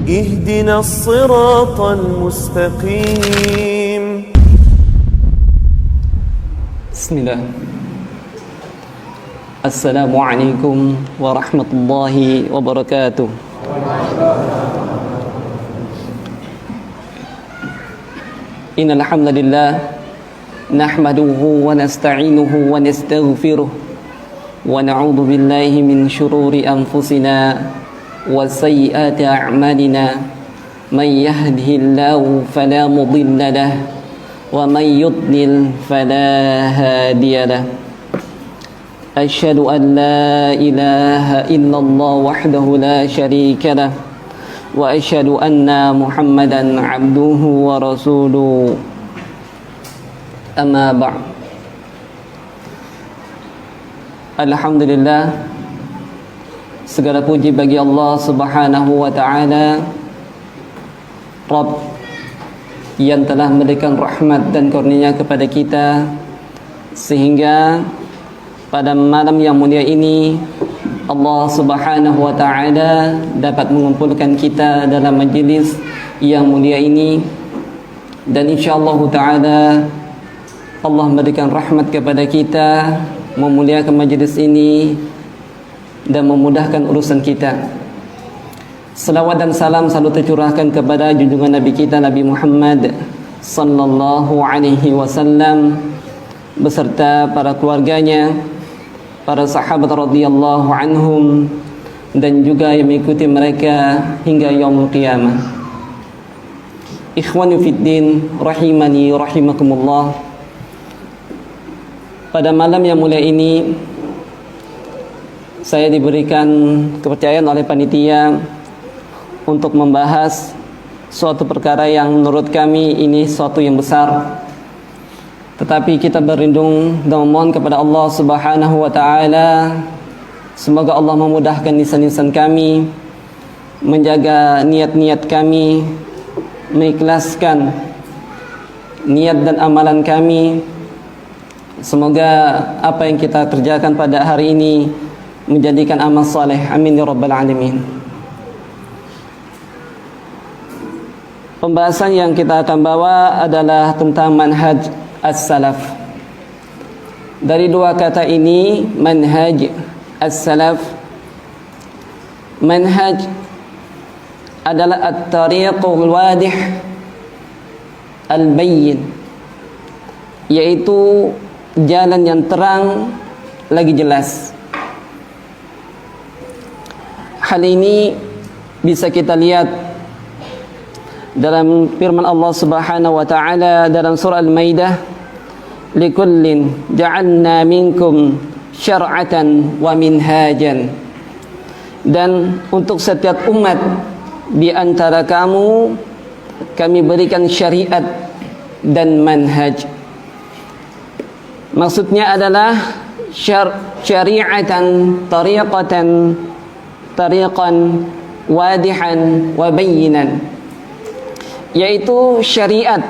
اهدنا الصراط المستقيم. بسم الله. السلام عليكم ورحمة الله وبركاته. إن الحمد لله نحمده ونستعينه ونستغفره ونعوذ بالله من شرور أنفسنا وسيئات أعمالنا من يهده الله فلا مضل له ومن يضلل فلا هادي له أشهد أن لا إله إلا الله وحده لا شريك له وأشهد أن محمدا عبده ورسوله أما بعد. Alhamdulillah, segala puji bagi Allah Subhanahu wa ta'ala, Rabb yang telah memberikan rahmat dan karunia kepada kita, sehingga pada malam yang mulia ini Allah Subhanahu wa ta'ala dapat mengumpulkan kita dalam majlis yang mulia ini. Dan insyaallah ta'ala Allah memberikan rahmat kepada kita, memuliakan majlis ini dan memudahkan urusan kita. Salawat dan salam selalu tercurahkan kepada junjungan Nabi kita, Nabi Muhammad sallallahu alaihi wasallam, beserta para keluarganya, para sahabat radhiyallahu anhum, dan juga yang mengikuti mereka hingga yaumul qiyamah. Ikhwani fiddin rahimani rahimakumullah. Pada malam yang mulia ini saya diberikan kepercayaan oleh panitia untuk membahas suatu perkara yang menurut kami ini suatu yang besar. Tetapi kita berlindung dan memohon kepada Allah Subhanahu wa ta'ala, semoga Allah memudahkan lisan-lisan kami, menjaga niat-niat kami, mengikhlaskan niat dan amalan kami. Semoga apa yang kita kerjakan pada hari ini menjadikan amal saleh. Amin ya rabbal alamin. Pembahasan yang kita akan bawa adalah tentang manhaj as-salaf. Dari dua kata ini, manhaj as-salaf, manhaj adalah at-tariqul wadih al-bayyin, yaitu jalan yang terang lagi jelas. Hal ini bisa kita lihat dalam firman Allah Subhanahu wa ta'ala dalam surah Al-Maidah, likullin ja'alna minkum syar'atan wa minhajan. Dan untuk setiap umat di antara kamu kami berikan syariat dan manhaj. Maksudnya adalah syari'atan tariqan wadihan wa bayyinan, yaitu syariat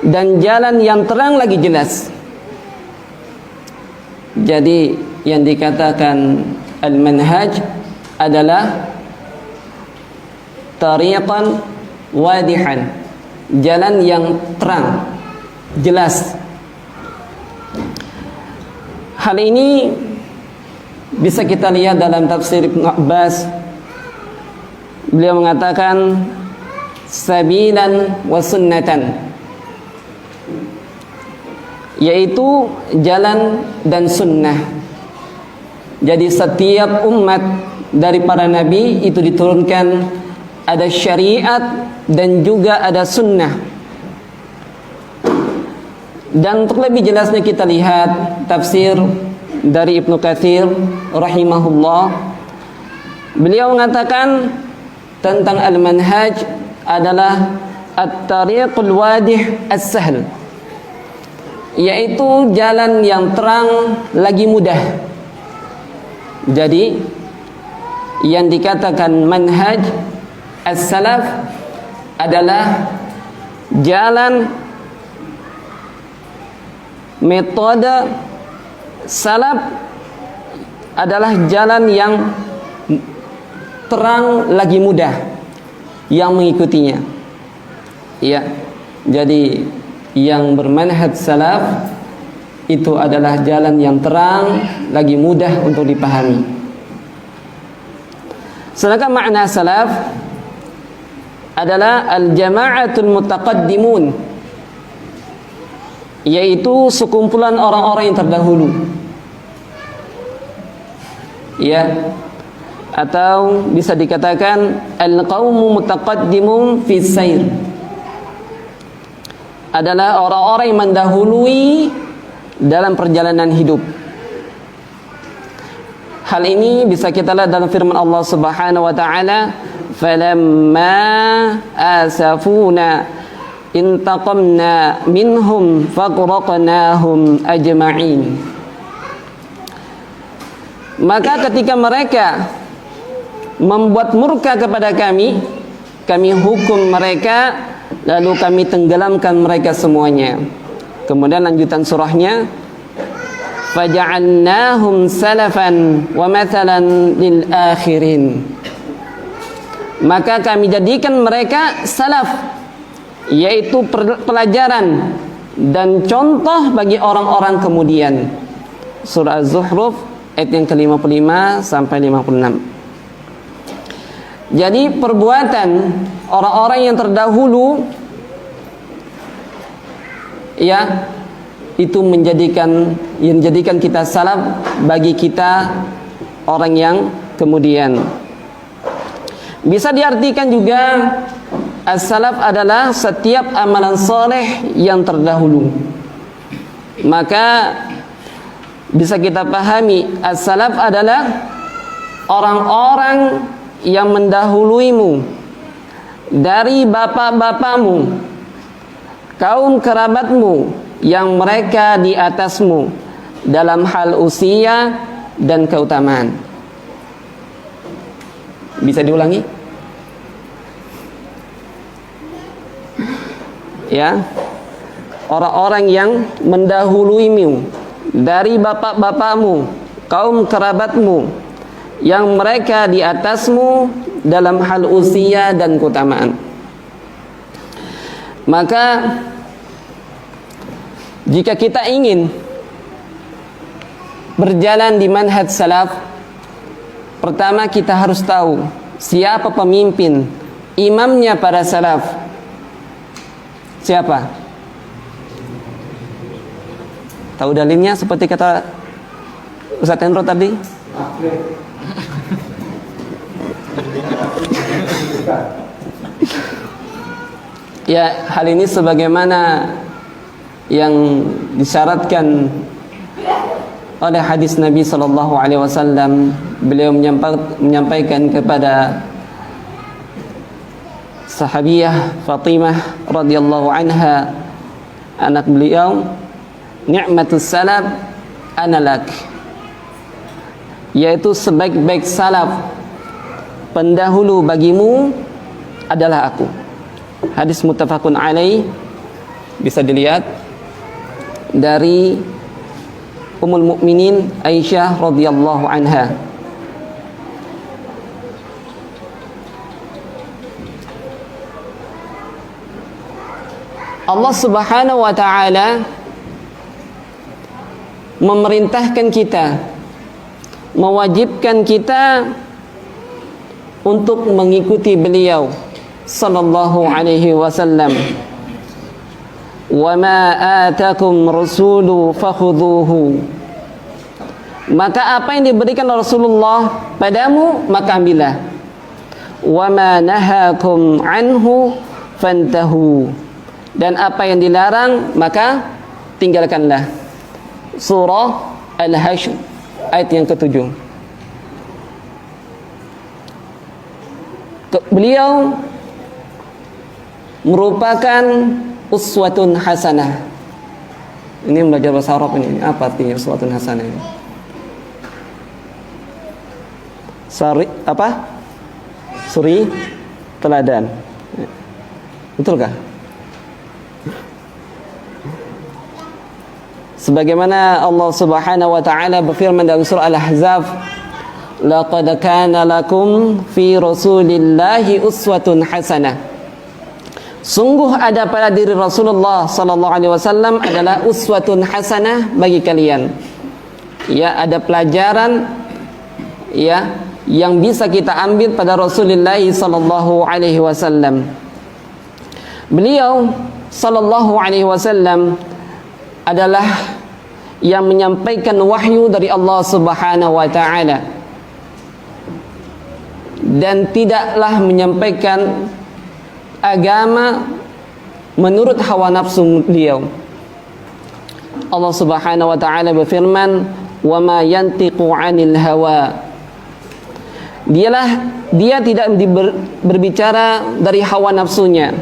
dan jalan yang terang lagi jelas. Jadi yang dikatakan al-manhaj adalah tariqan wadihan, jalan yang terang, jelas. Hal ini bisa kita lihat dalam tafsir Ibnu Abbas. Beliau mengatakan sabilan wa sunnatan, yaitu jalan dan sunnah. Jadi setiap umat dari para nabi itu diturunkan ada syariat dan juga ada sunnah. Dan untuk lebih jelasnya kita lihat tafsir dari Ibnu Katsir rahimahullah. Beliau mengatakan tentang al-manhaj adalah at-tariqul wadih as-sahl, yaitu jalan yang terang lagi mudah. Jadi yang dikatakan manhaj as-salaf adalah jalan, metode salaf adalah jalan yang terang lagi mudah yang mengikutinya. Ya. Jadi yang bermanhaj salaf itu adalah jalan yang terang lagi mudah untuk dipahami. Sedangkan makna salaf adalah al-jama'atul mutaqaddimun, yaitu sekumpulan orang-orang yang terdahulu. Ya, atau bisa dikatakan al-qaumu mutaqaddimun fi sayr, adalah orang-orang yang mendahului dalam perjalanan hidup. Hal ini bisa kita lihat dalam firman Allah Subhanahu wa taala, falamma asafuna intaqamna minhum faqraqnahum ajma'in. Maka ketika mereka membuat murka kepada kami, kami hukum mereka, lalu kami tenggelamkan mereka semuanya. Kemudian lanjutan surahnya, faja'alnahum salafan wa mathalan lil akhirin. Maka kami jadikan mereka salaf, yaitu pelajaran dan contoh bagi orang-orang kemudian. Surah Az-Zukhruf ayat yang ke-55 sampai 56. Jadi perbuatan orang-orang yang terdahulu, ya, itu menjadikan kita salaf bagi kita orang yang kemudian. Bisa diartikan juga as-salaf adalah setiap amalan soleh yang terdahulu. Maka bisa kita pahami as-salaf adalah orang-orang yang mendahuluimu dari bapak-bapakmu, kaum kerabatmu yang mereka di atasmu dalam hal usia dan keutamaan. Bisa diulangi? Ya, orang-orang yang mendahuluimu dari bapak-bapakmu, kaum kerabatmu yang mereka di atasmu dalam hal usia dan keutamaan. Maka jika kita ingin berjalan di manhaj salaf, pertama kita harus tahu siapa pemimpin, imamnya para salaf. Siapa? Tahu dalilnya seperti kata Ustaz Hendro tadi? Ya, hal ini sebagaimana yang disyaratkan oleh hadis Nabi sallallahu alaihi wasallam. Beliau menyampaikan kepada sahabiyah Fatimah radhiyallahu anha, anak beliau, ni'matus salaf analak, yaitu sebaik-baik salaf, pendahulu bagimu adalah aku. Hadis muttafaqun alaih, bisa dilihat dari Ummul Mukminin Aisyah radhiyallahu anha. Allah Subhanahu wa taala memerintahkan kita, mewajibkan kita untuk mengikuti beliau sallallahu alaihi wasallam. Wa ma atakum rasulu fakhudhuhu. Maka apa yang diberikan Rasulullah padamu, maka ambillah. Wa ma nahakum anhu fantahu. Dan apa yang dilarang, maka tinggalkanlah. Surah Al-Hashr ayat yang ke-7. Beliau merupakan uswatun hasanah. Ini belajar bahasa Arab ini. Apa artinya uswatun hasanah ini? Suri teladan. Betulkah? Sebagaimana Allah Subhanahu wa taala berfirman dalam surah Al-Ahzab, laqad kana lakum fi rasulillahi uswatun hasanah. Sungguh ada pada diri Rasulullah sallallahu alaihi wasallam adalah uswatun hasanah bagi kalian. Ya, ada pelajaran ya yang bisa kita ambil pada Rasulullah sallallahu alaihi wasallam. Beliau sallallahu alaihi wasallam adalah yang menyampaikan wahyu dari Allah Subhanahu wa taala, dan tidaklah menyampaikan agama menurut hawa nafsu beliau. Allah Subhanahu wa taala berfirman, "Wa ma yantiqu 'anil hawa." Dia tidak berbicara dari hawa nafsunya.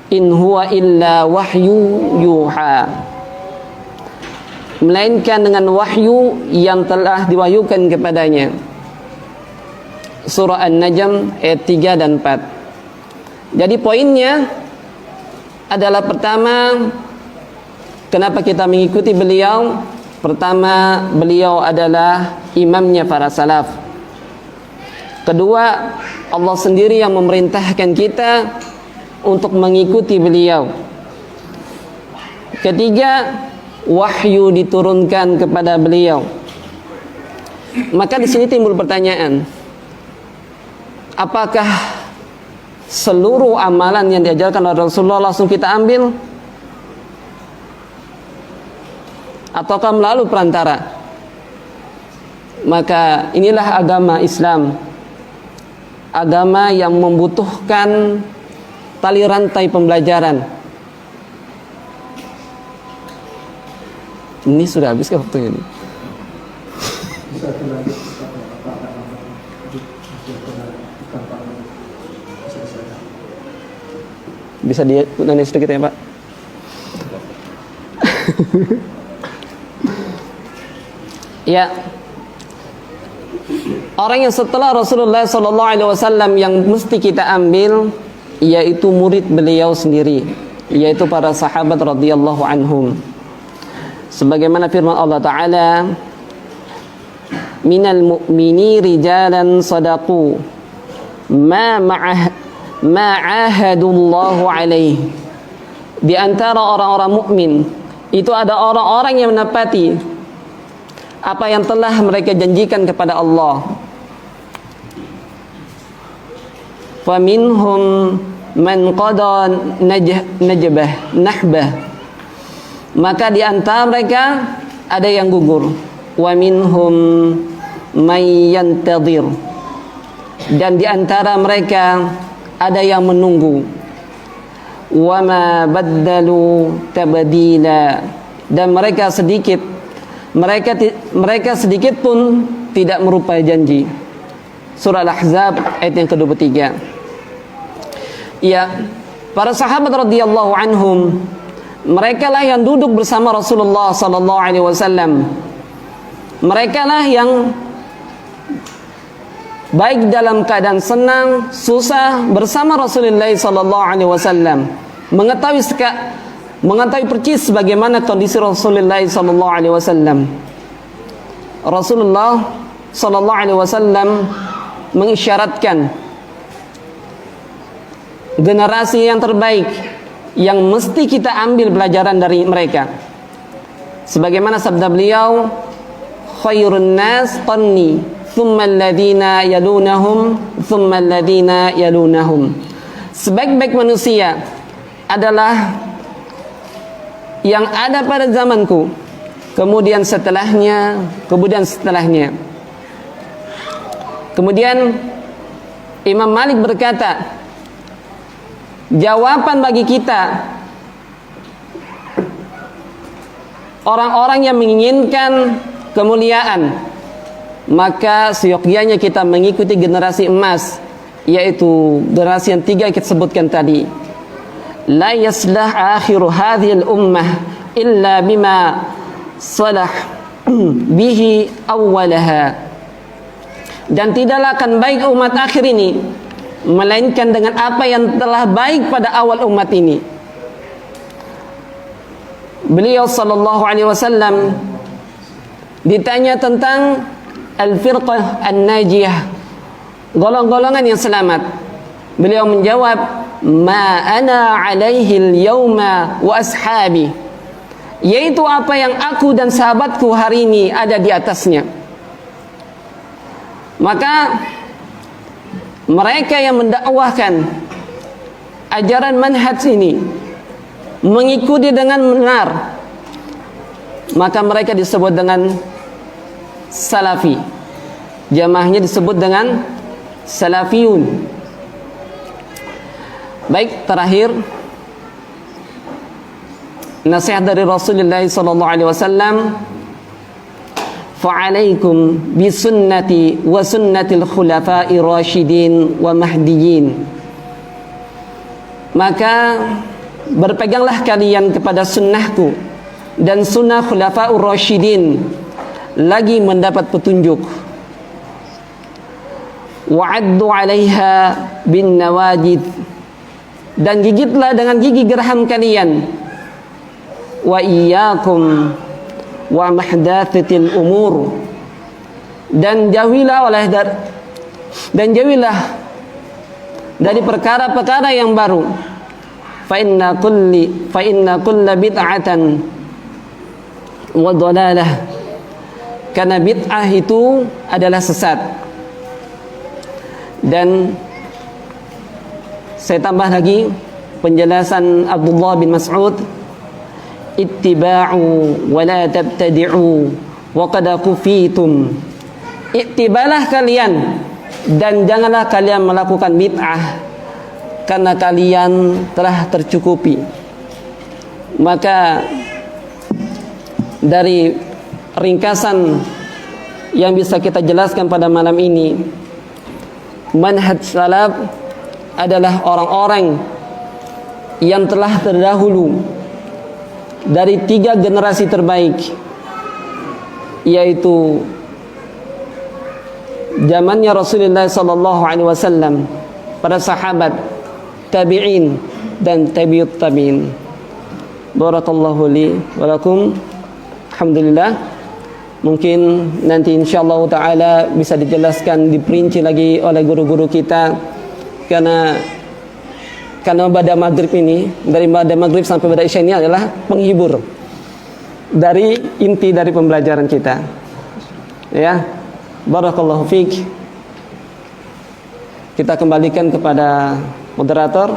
In huwa illa wahyu yuha. Melainkan dengan wahyu yang telah diwahyukan kepadanya. Surah An-Najm ayat 3 dan 4. Jadi poinnya adalah, pertama, kenapa kita mengikuti beliau? Pertama, beliau adalah imamnya para salaf. Kedua, Allah sendiri yang memerintahkan kita untuk mengikuti beliau. Ketiga, wahyu diturunkan kepada beliau. Maka di sini timbul pertanyaan, apakah seluruh amalan yang diajarkan oleh Rasulullah langsung kita ambil, ataukah melalui perantara? Maka inilah agama Islam, agama yang membutuhkan tali rantai pembelajaran. Ini sudah habis ke waktunya ini? Bisa diulangi sedikit ya Pak? Ya, orang yang setelah Rasulullah SAW yang mesti kita ambil, yaitu murid beliau sendiri, yaitu para sahabat radhiyallahu anhum. Sebagaimana firman Allah Ta'ala, minal mu'mini rijalan sadaqu ma ma'ahadullahu alaih. Di antara orang-orang mukmin itu ada orang-orang yang menepati apa yang telah mereka janjikan kepada Allah. Faminhum man qada nahbah. Maka di antara mereka ada yang gugur. Wa minhum may yantadhir. Dan di antara mereka ada yang menunggu. Wa ma baddalu tabdila. Dan mereka sedikit pun tidak merupai janji. Surah Al-Ahzab ayat yang ke-23. Ya, para sahabat radhiyallahu anhum, mereka lah yang duduk bersama Rasulullah sallallahu alaihi wasallam. Mereka lah yang baik dalam keadaan senang, susah bersama Rasulullah sallallahu alaihi wasallam, mengetahui percis bagaimana kondisi Rasulullah sallallahu alaihi wasallam. Rasulullah sallallahu alaihi wasallam mengisyaratkan generasi yang terbaik yang mesti kita ambil pelajaran dari mereka. Sebagaimana sabda beliau, khairun nas qarni thumma alladhina yalunahum thumma alladhina yalunahum. Sebaik-baik manusia adalah yang ada pada zamanku, kemudian setelahnya, kemudian setelahnya. Kemudian Imam Malik berkata, jawaban bagi kita orang-orang yang menginginkan kemuliaan, maka seyogyanya kita mengikuti generasi emas, yaitu generasi yang tiga yang kita sebutkan tadi. La yaslah akhiru hadhil ummah illa bima salah bihi awwalaha. Dan tidaklah akan baik umat akhir ini melainkan dengan apa yang telah baik pada awal umat ini. Beliau sallallahu alaihi wasallam ditanya tentang al-firqah an-najiyah, golongan-golongan yang selamat. Beliau menjawab, ma ana alaihi al-yawma wa ashabi, yaitu apa yang aku dan sahabatku hari ini ada di atasnya. Maka mereka yang mendakwahkan ajaran manhaj ini, mengikuti dengan benar, maka mereka disebut dengan salafi. Jamaahnya disebut dengan salafiyun. Baik, terakhir nasihat dari Rasulullah sallallahu alaihi wasallam, fa'alaikum bisunnati wa sunnatil khulafa'ir rasyidin wa mahdiyyin. Maka berpeganglah kalian kepada sunnahku dan sunnah khulafa'ur rasyidin lagi mendapat petunjuk. Wa'addu 'alaiha bin nawajid, dan gigitlah dengan gigi geraham kalian. Wa iyyakum wa mahdatsatil umur, dan jauhilah dari perkara-perkara yang baru. Fa inna kulla bid'atan wa dhalalah, karena bid'ah itu adalah sesat. Dan saya tambah lagi penjelasan Abdullah bin Mas'ud, ittiba'u wa la tabtadi'u wa qad kufitum. Ittibalah kalian dan janganlah kalian melakukan bid'ah, karena kalian telah tercukupi. Maka dari ringkasan yang bisa kita jelaskan pada malam ini, manhaj salaf adalah orang-orang yang telah terdahulu dari 3 generasi terbaik, yaitu zamannya Rasulullah sallallahu alaihi wasallam, para sahabat, tabi'in dan tabi'ut tabi'in. Barakallahu li wa lakum. Alhamdulillah. Mungkin nanti insyaallah taala bisa dijelaskan, diperinci lagi oleh guru-guru kita, karena pada maghrib ini, dari pada maghrib sampai pada isya ini adalah penghibur dari inti dari pembelajaran kita. Ya, barakallahu fiik. Kita kembalikan kepada moderator.